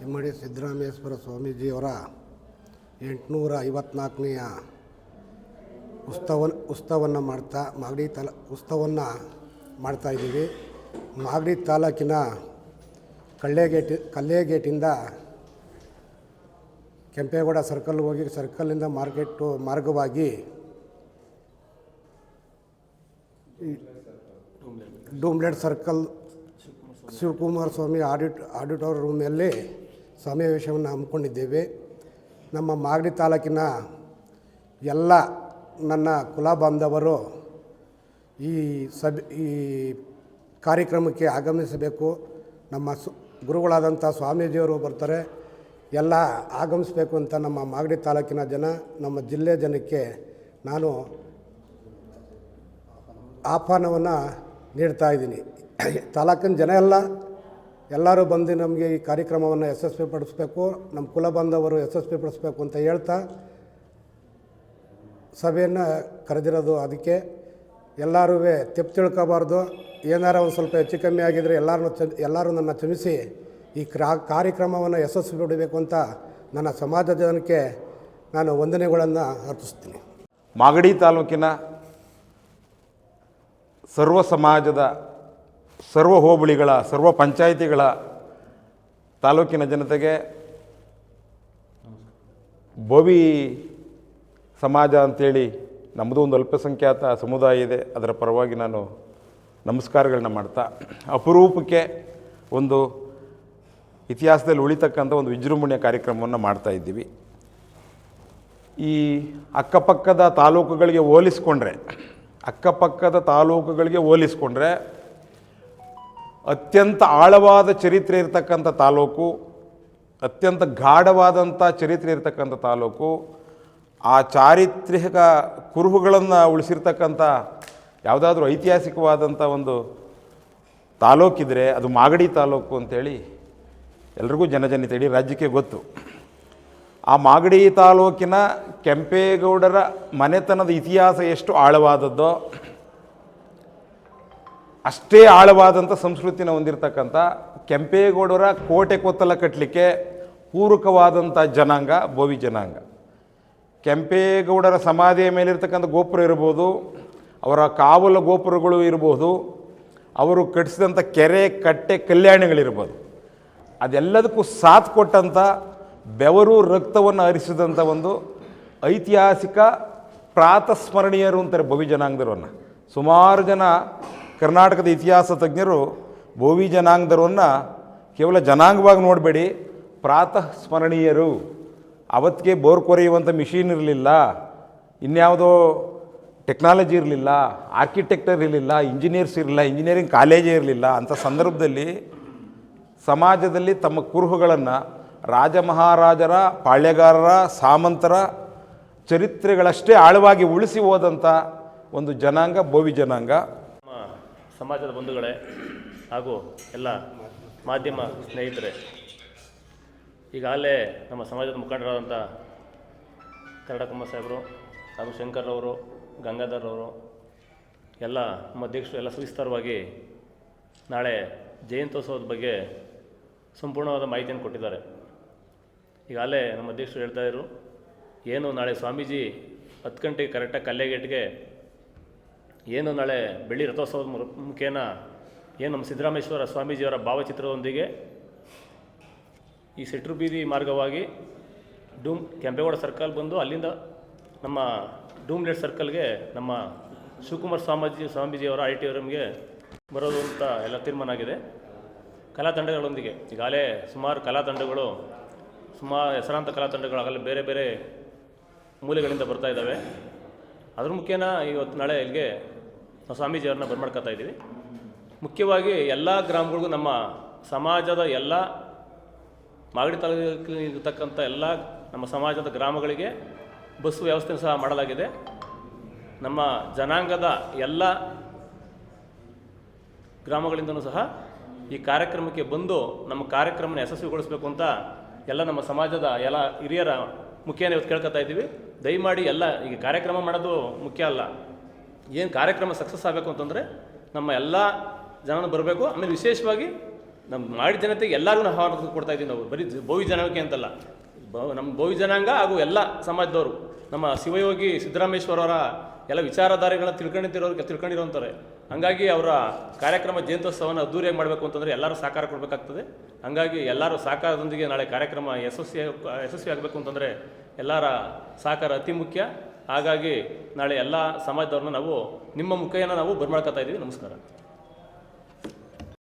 ಇಮ್ಮಡಿ ಸಿದ್ದರಾಮೇಶ್ವರ ಸ್ವಾಮೀಜಿಯವರ 854ನೆಯ ಉತ್ಸವವನ್ನು ಉತ್ಸವವನ್ನು ಮಾಡ್ತಾಯಿದ್ದೀವಿ. ಮಾಗಡಿ ತಾಲೂಕಿನ ಕಲ್ಲೇಗೇಟಿಂದ ಕೆಂಪೇಗೌಡ ಸರ್ಕಲ್ ಹೋಗಿ ಸರ್ಕಲ್ಲಿಂದ ಮಾರ್ಗವಾಗಿ ಡೂಮ್ಲೆಟ್ ಸರ್ಕಲ್ ಶಿವಕುಮಾರ ಸ್ವಾಮಿ ಆಡಿಟೋರಿಯಂ ರೂಮಲ್ಲಿ ಸಮಾವೇಶವನ್ನು ಹಮ್ಮಿಕೊಂಡಿದ್ದೇವೆ. ನಮ್ಮ ಮಾಗಡಿ ತಾಲೂಕಿನ ಎಲ್ಲ ನನ್ನ ಕುಲ ಬಾಂಧವರು ಈ ಕಾರ್ಯಕ್ರಮಕ್ಕೆ ಆಗಮಿಸಬೇಕು. ನಮ್ಮ ಗುರುಗಳಾದಂಥ ಸ್ವಾಮೀಜಿಯವರು ಬರ್ತಾರೆ, ಎಲ್ಲ ಆಗಮಿಸಬೇಕು ಅಂತ ನಮ್ಮ ಮಾಗಡಿ ತಾಲೂಕಿನ ಜನ, ನಮ್ಮ ಜಿಲ್ಲೆ ಜನಕ್ಕೆ ನಾನು ಆಹ್ವಾನವನ್ನು ನೀಡ್ತಾಯಿದ್ದೀನಿ. ತಾಲೂಕಿನ ಜನ ಎಲ್ಲರೂ ಬಂದು ನಮಗೆ ಈ ಕಾರ್ಯಕ್ರಮವನ್ನು ಯಶಸ್ವಿಪಡಿಸಬೇಕು, ನಮ್ಮ ಕುಲ ಬಾಂಧವರು ಯಶಸ್ವಿಪಡಿಸಬೇಕು ಅಂತ ಹೇಳ್ತಾ ಸಭೆಯನ್ನು ಕರೆದಿರೋದು. ಅದಕ್ಕೆ ಎಲ್ಲರೂ ತೆಪ್ಪು ತಿಳ್ಕೋಬಾರ್ದು. ಏನಾರ ಒಂದು ಸ್ವಲ್ಪ ಹೆಚ್ಚು ಕಮ್ಮಿ ಆಗಿದ್ದರೆ ಎಲ್ಲರೂ ನನ್ನ ಕ್ಷಮಿಸಿ ಈ ಕಾರ್ಯಕ್ರಮವನ್ನು ಯಶಸ್ವಿ ಪಡಬೇಕು ಅಂತ ನನ್ನ ಸಮಾಜದ ಜನಕ್ಕೆ ನಾನು ವಂದನೆಗಳನ್ನು ಅರ್ಪಿಸ್ತೀನಿ. ಮಾಗಡಿ ತಾಲೂಕಿನ ಸರ್ವ ಸಮಾಜದ, ಸರ್ವ ಹೋಬಳಿಗಳ, ಸರ್ವ ಪಂಚಾಯಿತಿಗಳ ತಾಲೂಕಿನ ಜನತೆಗೆ ಬೋವಿ ಸಮಾಜ ಅಂಥೇಳಿ ನಮ್ಮದು ಒಂದು ಅಲ್ಪಸಂಖ್ಯಾತ ಸಮುದಾಯ ಇದೆ, ಅದರ ಪರವಾಗಿ ನಾನು ನಮಸ್ಕಾರಗಳನ್ನ ಮಾಡ್ತಾ, ಅಪರೂಪಕ್ಕೆ ಒಂದು ಇತಿಹಾಸದಲ್ಲಿ ಉಳಿತಕ್ಕಂಥ ಒಂದು ವಿಜೃಂಭಣೆಯ ಕಾರ್ಯಕ್ರಮವನ್ನು ಮಾಡ್ತಾಯಿದ್ದೀವಿ. ಈ ಅಕ್ಕಪಕ್ಕದ ತಾಲೂಕುಗಳಿಗೆ ಹೋಲಿಸ್ಕೊಂಡ್ರೆ ಅತ್ಯಂತ ಆಳವಾದ ಚರಿತ್ರೆ ಇರತಕ್ಕಂಥ ತಾಲೂಕು, ಅತ್ಯಂತ ಗಾಢವಾದಂಥ ಚರಿತ್ರೆ ಇರತಕ್ಕಂಥ ತಾಲೂಕು, ಆ ಚಾರಿತ್ರಿಕ ಕುರುಹುಗಳನ್ನು ಉಳಿಸಿರ್ತಕ್ಕಂಥ ಯಾವುದಾದ್ರೂ ಐತಿಹಾಸಿಕವಾದಂಥ ಒಂದು ತಾಲೂಕಿದ್ರೆ ಅದು ಮಾಗಡಿ ತಾಲೂಕು ಅಂಥೇಳಿ ಎಲ್ರಿಗೂ ಜನಜನಿತ ಇಡೀ ರಾಜ್ಯಕ್ಕೆ ಗೊತ್ತು. ಆ ಮಾಗಡಿ ತಾಲೂಕಿನ ಕೆಂಪೇಗೌಡರ ಮನೆತನದ ಇತಿಹಾಸ ಎಷ್ಟು ಆಳವಾದದ್ದೋ ಅಷ್ಟೇ ಆಳವಾದಂಥ ಸಂಸ್ಕೃತಿನ ಹೊಂದಿರತಕ್ಕಂಥ ಕೆಂಪೇಗೌಡರ ಕೋಟೆ ಕೊತ್ತಲ ಕಟ್ಟಲಿಕ್ಕೆ ಪೂರಕವಾದಂಥ ಜನಾಂಗ ಬೋವಿ ಜನಾಂಗ. ಕೆಂಪೇಗೌಡರ ಸಮಾಧಿಯ ಮೇಲಿರ್ತಕ್ಕಂಥ ಗೋಪುರ ಇರ್ಬೋದು, ಅವರ ಕಾವಲು ಗೋಪುರಗಳು ಇರ್ಬೋದು, ಅವರು ಕಟ್ಟಿಸಿದಂಥ ಕೆರೆ ಕಟ್ಟೆ ಕಲ್ಯಾಣಿಗಳಿರ್ಬೋದು, ಅದೆಲ್ಲದಕ್ಕೂ ಸಾಥ್ ಕೊಟ್ಟಂಥ, ಬೆವರು ರಕ್ತವನ್ನು ಹರಿಸಿದಂಥ ಒಂದು ಐತಿಹಾಸಿಕ ಪ್ರಾತಸ್ಮರಣೀಯರು ಅಂತಾರೆ ಬೋವಿ ಜನಾಂಗದವರನ್ನು. ಸುಮಾರು ಜನ ಕರ್ನಾಟಕದ ಇತಿಹಾಸ ತಜ್ಞರು ಬೋವಿ ಜನಾಂಗದವರನ್ನು ಕೇವಲ ಜನಾಂಗವಾಗಿ ನೋಡಬೇಡಿ, ಪ್ರಾತಃ ಸ್ಮರಣೀಯರು. ಅವತ್ತಿಗೆ ಬೋರ್ ಕೊರೆಯುವಂಥ ಮಿಷಿನ್ ಇರಲಿಲ್ಲ, ಇನ್ಯಾವುದೋ ಟೆಕ್ನಾಲಜಿ ಇರಲಿಲ್ಲ, ಆರ್ಕಿಟೆಕ್ಟರ್ ಇರಲಿಲ್ಲ, ಇಂಜಿನಿಯರ್ಸ್ ಇರಲಿಲ್ಲ, ಇಂಜಿನಿಯರಿಂಗ್ ಕಾಲೇಜೇ ಇರಲಿಲ್ಲ. ಅಂಥ ಸಂದರ್ಭದಲ್ಲಿ ಸಮಾಜದಲ್ಲಿ ತಮ್ಮ ಕುರುಹುಗಳನ್ನು ರಾಜ ಮಹಾರಾಜರ, ಪಾಳ್ಯಗಾರರ, ಸಾಮಂತರ ಚರಿತ್ರೆಗಳಷ್ಟೇ ಆಳವಾಗಿ ಉಳಿಸಿ ಹೋದಂಥ ಒಂದು ಜನಾಂಗ ಬೋವಿ ಜನಾಂಗ. ನಮ್ಮ ಸಮಾಜದ ಬಂಧುಗಳೇ ಹಾಗೂ ಎಲ್ಲ ಮಾಧ್ಯಮ ಸ್ನೇಹಿತರೆ, ಈಗಾಗಲೇ ನಮ್ಮ ಸಮಾಜದ ಮುಖಂಡರಾದಂಥ ಕರಡಕಮ್ಮ ಸಾಹೇಬರು ಹಾಗೂ ಶಂಕರ್ರವರು, ಗಂಗಾಧರ್ರವರು ಎಲ್ಲ ನಮ್ಮ ಅಧ್ಯಕ್ಷರು ಎಲ್ಲ ಸವಿಸ್ತಾರವಾಗಿ ನಾಳೆ ಜಯಂತ್ಯೋತ್ಸವದ ಬಗ್ಗೆ ಸಂಪೂರ್ಣವಾದ ಮಾಹಿತಿಯನ್ನು ಕೊಟ್ಟಿದ್ದಾರೆ. ಈಗಾಗಲೇ ನಮ್ಮ ಅಧ್ಯಕ್ಷರು ಹೇಳ್ತಾಯಿದ್ರು, ಏನು ನಾಳೆ ಸ್ವಾಮೀಜಿ 10 ಗಂಟೆಗೆ ಕರೆಕ್ಟಾಗಿ ಕಲ್ಲೇಗೇಟ್ಗೆ ಏನು ನಾಳೆ ಬೆಳ್ಳಿ ರಥೋತ್ಸವದ ಮುಖೇನ ಏನು ನಮ್ಮ ಸಿದ್ದರಾಮೇಶ್ವರ ಸ್ವಾಮೀಜಿಯವರ ಭಾವಚಿತ್ರದೊಂದಿಗೆ ಈ ಸೆಟ್ರು ಬೀದಿ ಮಾರ್ಗವಾಗಿ ಕೆಂಪೇಗೌಡ ಸರ್ಕಲ್ ಬಂದು ಅಲ್ಲಿಂದ ನಮ್ಮ ಡೂಮ್ಲೆಟ್ ಸರ್ಕಲ್ಗೆ ನಮ್ಮ ಶಿವಕುಮಾರ ಸ್ವಾಮೀಜಿಯವರ ಆಡಿಟೋರಿಯಂಗೆ ಬರೋದು ಅಂತ ಎಲ್ಲ ತೀರ್ಮಾನ ಆಗಿದೆ. ಕಲಾ ತಂಡಗಳೊಂದಿಗೆ ಈಗಾಗಲೇ ಸುಮಾರು ಹೆಸರಾಂತ ಕಲಾ ತಂಡಗಳಾಗಲೇ ಬೇರೆ ಬೇರೆ ಮೂಲೆಗಳಿಂದ ಬರ್ತಾ ಇದ್ದಾವೆ. ಅದ್ರ ಮುಖೇನ ಇವತ್ತು ನಾಳೆ ಇಲ್ಲಿಗೆ ನಾವು ಸ್ವಾಮೀಜಿಯವ್ರನ್ನ ಬರ್ಮಾಡ್ಕೊತಾ ಇದ್ದೀವಿ. ಮುಖ್ಯವಾಗಿ ಎಲ್ಲ ಗ್ರಾಮಗಳಿಗೂ ನಮ್ಮ ಸಮಾಜದ ಎಲ್ಲ ಮಾಗಡಿ ತಾಲೂಕಿನಲ್ಲಿ ಇರತಕ್ಕಂಥ ಎಲ್ಲ ನಮ್ಮ ಸಮಾಜದ ಗ್ರಾಮಗಳಿಗೆ ಬಸ್ ವ್ಯವಸ್ಥೆ ಸಹ ಮಾಡಲಾಗಿದೆ. ನಮ್ಮ ಜನಾಂಗದ ಎಲ್ಲ ಗ್ರಾಮಗಳಿಂದಲೂ ಸಹ ಈ ಕಾರ್ಯಕ್ರಮಕ್ಕೆ ಬಂದು ನಮ್ಮ ಕಾರ್ಯಕ್ರಮನ ಯಶಸ್ವಿಗೊಳಿಸಬೇಕು ಅಂತ ಎಲ್ಲ ನಮ್ಮ ಸಮಾಜದ ಎಲ್ಲ ಹಿರಿಯರ ಮುಖೇನ ಇವತ್ತು ಕೇಳ್ಕೊತಾ ಇದ್ದೀವಿ. ದಯಮಾಡಿ ಎಲ್ಲ ಈಗ ಕಾರ್ಯಕ್ರಮ ಮಾಡೋದು ಮುಖ್ಯ ಅಲ್ಲ, ಏನು ಕಾರ್ಯಕ್ರಮ ಸಕ್ಸಸ್ ಆಗಬೇಕು ಅಂತಂದರೆ ನಮ್ಮ ಎಲ್ಲ ಜನನು ಬರಬೇಕು. ಆಮೇಲೆ ವಿಶೇಷವಾಗಿ ನಮ್ಮ ಮಾಡಿ ಜನತೆಗೆ ಎಲ್ಲರಿಗೂ ನಾವು ಆಹ್ವಾನ ಕೊಡ್ತಾ ಇದ್ದೀವಿ. ನಾವು ಬರೀ ಬೋವಿ ಜನಾಂಗಕ್ಕೆ ಅಂತಲ್ಲ, ನಮ್ಮ ಬೋವಿ ಜನಾಂಗ ಹಾಗೂ ಎಲ್ಲ ಸಮಾಜದವರು, ನಮ್ಮ ಶಿವಯೋಗಿ ಸಿದ್ದರಾಮೇಶ್ವರವರ ಎಲ್ಲ ವಿಚಾರಧಾರೆಗಳನ್ನ ತಿಳ್ಕೊಂಡಿರೋಂಥವ್ರೆ. ಹಂಗಾಗಿ ಅವರ ಕಾರ್ಯಕ್ರಮ ಜಯಂತ್ಯೋತ್ಸವನ ಅದ್ದೂರಿಯಾಗಿ ಮಾಡಬೇಕು ಅಂತಂದರೆ ಎಲ್ಲರೂ ಸಹಕಾರ ಕೊಡಬೇಕಾಗ್ತದೆ. ಹಂಗಾಗಿ ಎಲ್ಲರೂ ಸಹಕಾರದೊಂದಿಗೆ ನಾಳೆ ಕಾರ್ಯಕ್ರಮ ಯಶಸ್ವಿ ಆಗಬೇಕು ಅಂತಂದರೆ ಎಲ್ಲರ ಸಹಕಾರ ಅತಿ ಮುಖ್ಯ. ಹಾಗಾಗಿ ನಾಳೆ ಎಲ್ಲ ಸಮಾಜದವ್ರನ್ನ ನಾವು ನಿಮ್ಮ ಮುಖೇನ ನಾವು ಬರ್ಮಾಡ್ಕೊತಾ ಇದ್ದೀವಿ. ನಮಸ್ಕಾರ.